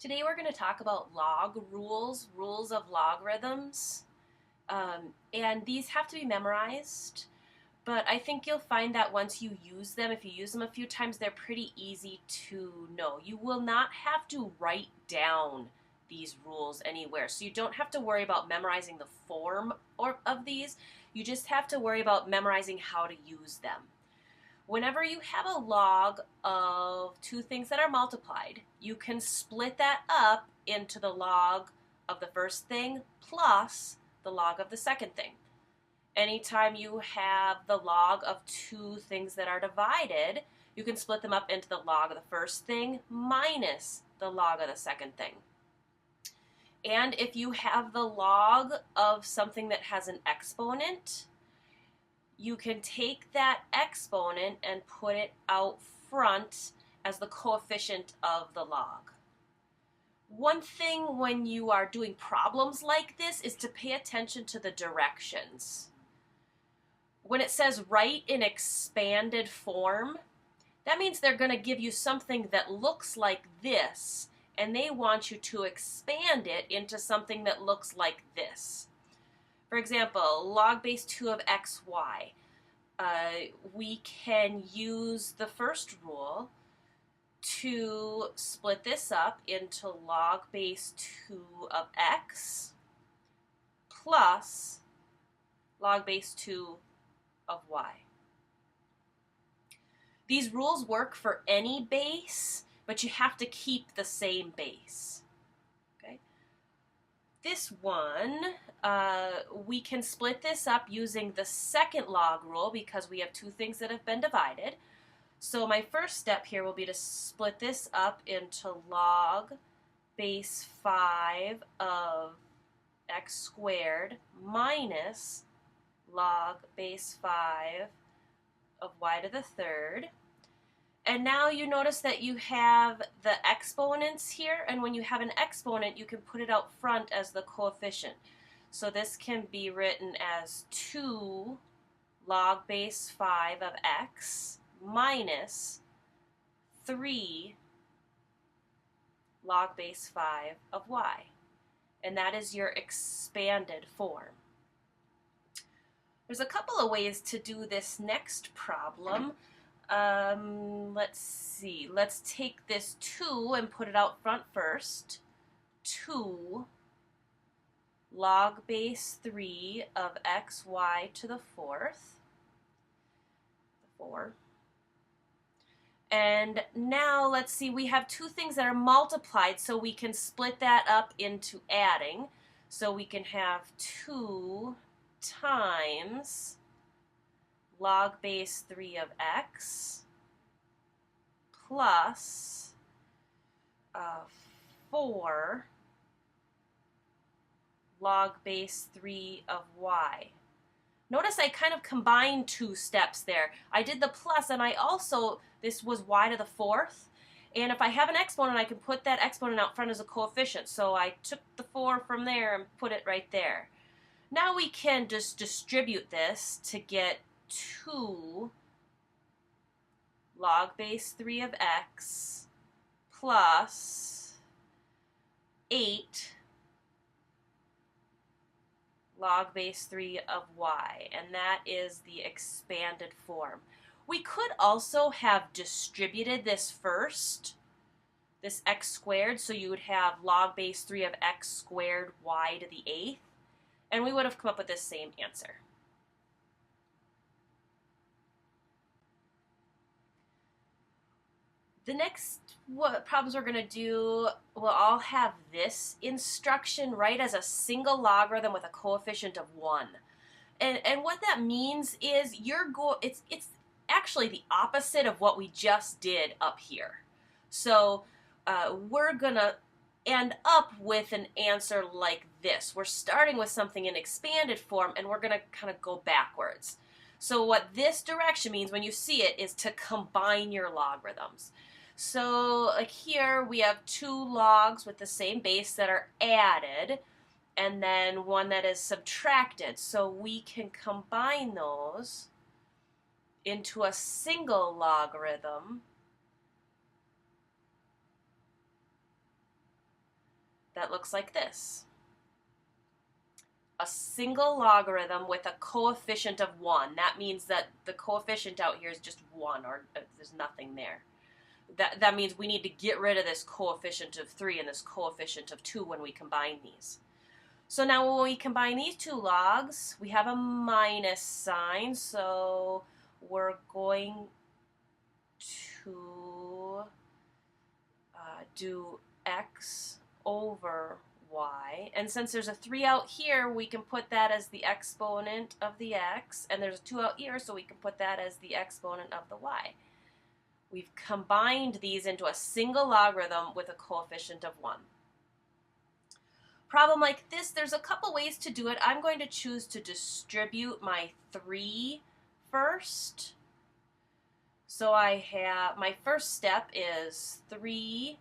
Today we're going to talk about log rules, rules of logarithms, and these have to be memorized, but I think you'll find that once you use them, if you use them a few times, they're pretty easy to know. You will not have to write down these rules anywhere, so you don't have to worry about memorizing the form of these. You just have to worry about memorizing how to use them. Whenever you have a log of two things that are multiplied, you can split that up into the log of the first thing plus the log of the second thing. Anytime you have the log of two things that are divided, you can split them up into the log of the first thing minus the log of the second thing. And if you have the log of something that has an exponent, you can take that exponent and put it out front as the coefficient of the log. One thing when you are doing problems like this is to pay attention to the directions. When it says write in expanded form, that means they're going to give you something that looks like this, and they want you to expand it into something that looks like this. For example, log base 2 of xy. We can use the first rule to split this up into log base 2 of x plus log base 2 of y. These rules work for any base, but you have to keep the same base. Okay. This one, we can split this up using the second log rule because we have two things that have been divided. So my first step here will be to split this up into log base 5 of x squared minus log base 5 of y to the third. And now you notice that you have the exponents here, and when you have an exponent, you can put it out front as the coefficient. So this can be written as 2 log base 5 of x minus 3 log base 5 of y. And that is your expanded form. There's a couple of ways to do this next problem. Let's see. Let's take this 2 and put it out front first. 2 log base 3 of xy to the fourth. 4. And now let's see, we have two things that are multiplied, so we can split that up into adding. So we can have 2 times log base 3 of x plus 4 log base 3 of y. Notice I kind of combined two steps there. I did the plus, and I also, this was y to the fourth, and if I have an exponent, I can put that exponent out front as a coefficient. So I took the 4 from there and put it right there. Now we can just distribute this to get 2 log base 3 of x plus 8 log base 3 of y, and that is the expanded form. We could also have distributed this first, this x squared, so you would have log base 3 of x squared y to the 8th, and we would have come up with this same answer. The next problems we're going to do will all have this instruction right as a single logarithm with a coefficient of 1. And what that means is it's actually the opposite of what we just did up here. So we're going to end up with an answer like this. We're starting with something in expanded form, and we're going to kind of go backwards. So what this direction means when you see it is to combine your logarithms. So like here we have 2 logs with the same base that are added, and then one that is subtracted. So we can combine those into a single logarithm that looks like this. A single logarithm with a coefficient of 1. That means that the coefficient out here is just 1, or there's nothing there. That means we need to get rid of this coefficient of 3 and this coefficient of 2 when we combine these. So now when we combine these two logs, we have a minus sign, so we're going to do x over y. And since there's a 3 out here, we can put that as the exponent of the x, and there's a 2 out here, so we can put that as the exponent of the y. We've combined these into a single logarithm with a coefficient of 1. Problem like this, there's a couple ways to do it. I'm going to choose to distribute my 3 first. So I have, my first step is 3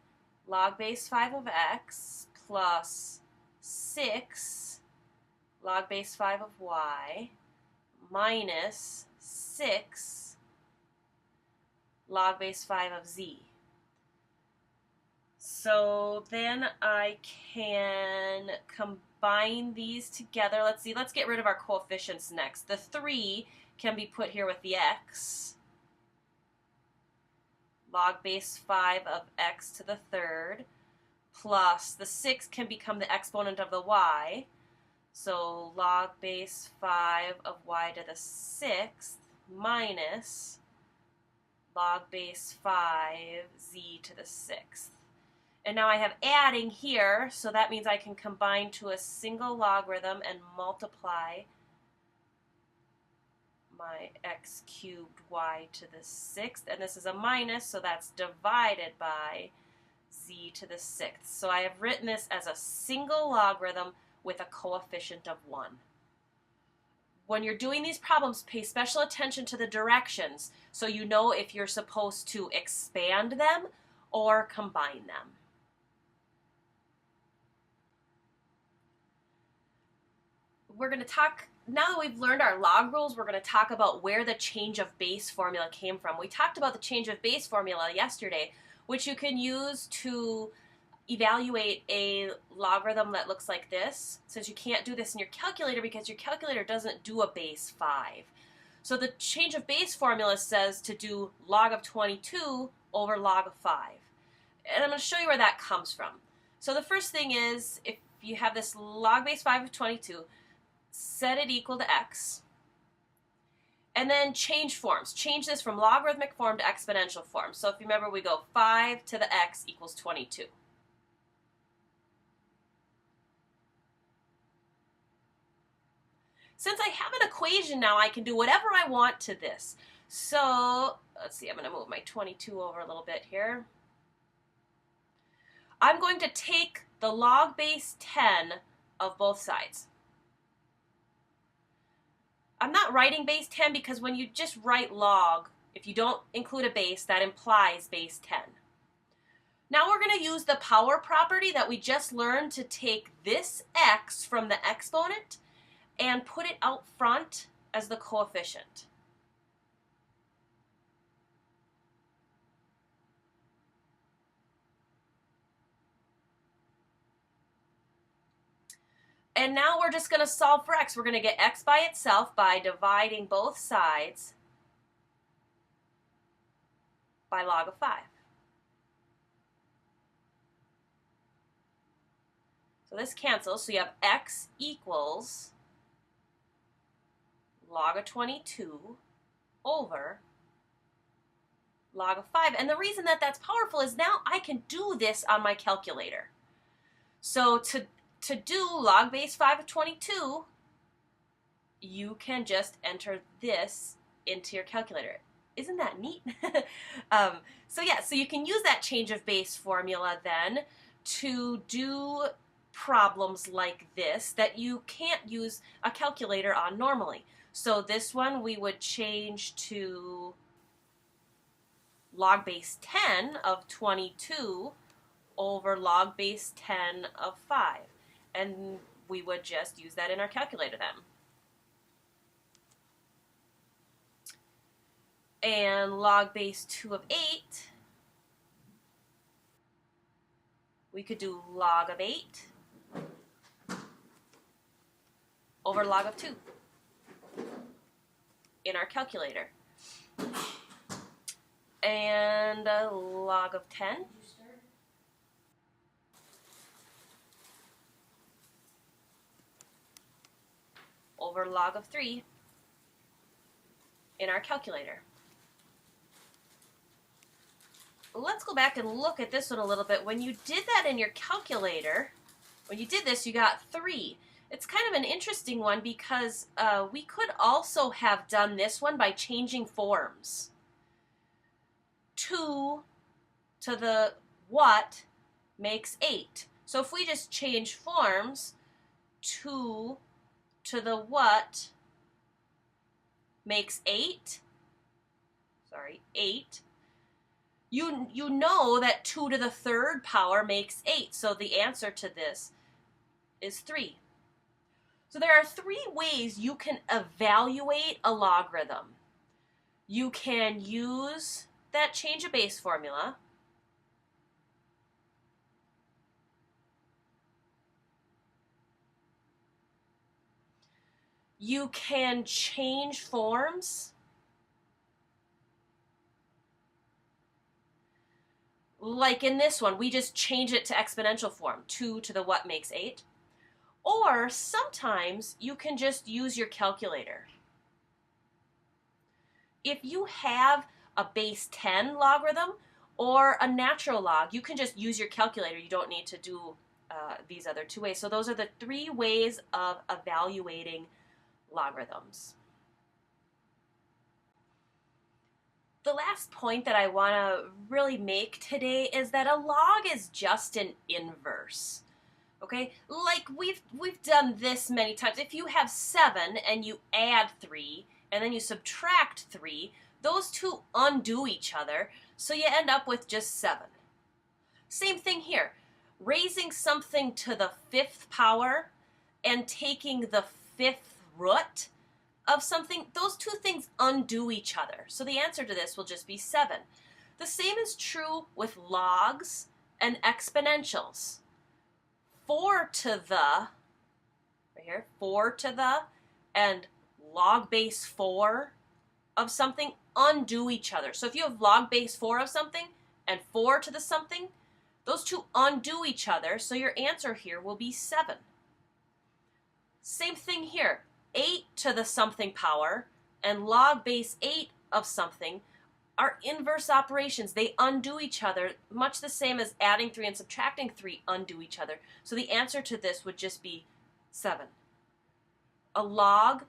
log base 5 of x plus 6 log base 5 of y minus 6 log base 5 of z. So then I can combine these together. Let's see, let's get rid of our coefficients next. The 3 can be put here with the x. Log base 5 of x to the third plus the 6 can become the exponent of the y. So log base 5 of y to the 6th minus log base 5z to the 6th. And now I have adding here, so that means I can combine to a single logarithm and multiply my x cubed y to the 6th. And this is a minus, so that's divided by z to the 6th. So I have written this as a single logarithm with a coefficient of 1. When you're doing these problems, pay special attention to the directions so you know if you're supposed to expand them or combine them. We're going to talk, now that we've learned our log rules, we're going to talk about where the change of base formula came from. We talked about the change of base formula yesterday, which you can use to evaluate a logarithm that looks like this, since you can't do this in your calculator because your calculator doesn't do a base 5. So the change of base formula says to do log of 22 over log of 5. And I'm going to show you where that comes from. So the first thing is, if you have this log base 5 of 22, set it equal to x, and then change forms. Change this from logarithmic form to exponential form. So if you remember, we go 5 to the x equals 22. Since I have an equation now, I can do whatever I want to this. So let's see, I'm going to move my 22 over a little bit here. I'm going to take the log base 10 of both sides. I'm not writing base 10 because when you just write log, if you don't include a base, that implies base 10. Now we're going to use the power property that we just learned to take this x from the exponent and put it out front as the coefficient. And now we're just going to solve for x. We're going to get x by itself by dividing both sides by log of 5. So this cancels, so you have x equals log of 22 over log of 5. And the reason that that's powerful is now I can do this on my calculator. So to do log base 5 of 22, you can just enter this into your calculator. Isn't that neat? So yeah, so you can use that change of base formula then to do problems like this that you can't use a calculator on normally. So this one we would change to log base 10 of 22 over log base 10 of 5. And we would just use that in our calculator then. And log base 2 of 8 We could do log of 8 over log of 2 in our calculator. And log of 10 over log of 3 in our calculator. Let's go back and look at this one a little bit. When you did that in your calculator, when you did this, you got 3. It's kind of an interesting one because we could also have done this one by changing forms. 2 to the what makes 8. So if we just change forms, 2 to the what makes 8. Sorry, 8. You know that 2 to the third power makes 8. So the answer to this is 3. So there are 3 ways you can evaluate a logarithm. You can use that change of base formula. You can change forms. Like in this one, we just change it to exponential form, 2 to the what makes 8. Or sometimes you can just use your calculator. If you have a base 10 logarithm or a natural log, you can just use your calculator. You don't need to do these other 2 ways. So those are the 3 ways of evaluating logarithms. The last point that I want to really make today is that a log is just an inverse. Okay, like we've done this many times. If you have 7 and you add 3 and then you subtract 3, those two undo each other, so you end up with just 7. Same thing here. Raising something to the 5th power and taking the 5th root of something, those two things undo each other. So the answer to this will just be 7. The same is true with logs and exponentials. 4 to the, right here, 4 to the and log base 4 of something undo each other. So if you have log base 4 of something and 4 to the something, those two undo each other, so your answer here will be 7. Same thing here. 8 to the something power and log base 8 of something are inverse operations. They undo each other, much the same as adding 3 and subtracting 3 undo each other. So the answer to this would just be 7. A log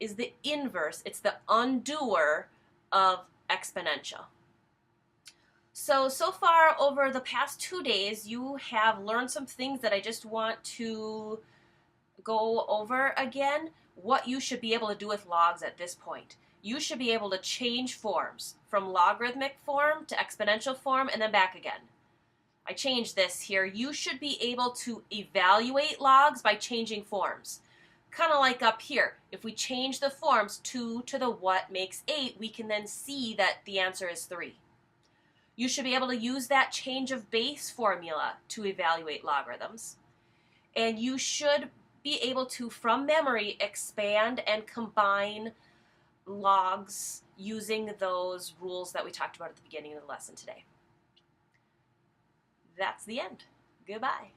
is the inverse. It's the undoer of exponential. So far over the past 2 days, you have learned some things that I just want to go over again. What you should be able to do with logs at this point. You should be able to change forms from logarithmic form to exponential form and then back again. I changed this here. You should be able to evaluate logs by changing forms. Kind of like up here. If we change the forms, 2 to the what makes 8, we can then see that the answer is 3. You should be able to use that change of base formula to evaluate logarithms. And you should be able to, from memory, expand and combine logs using those rules that we talked about at the beginning of the lesson today. That's the end. Goodbye.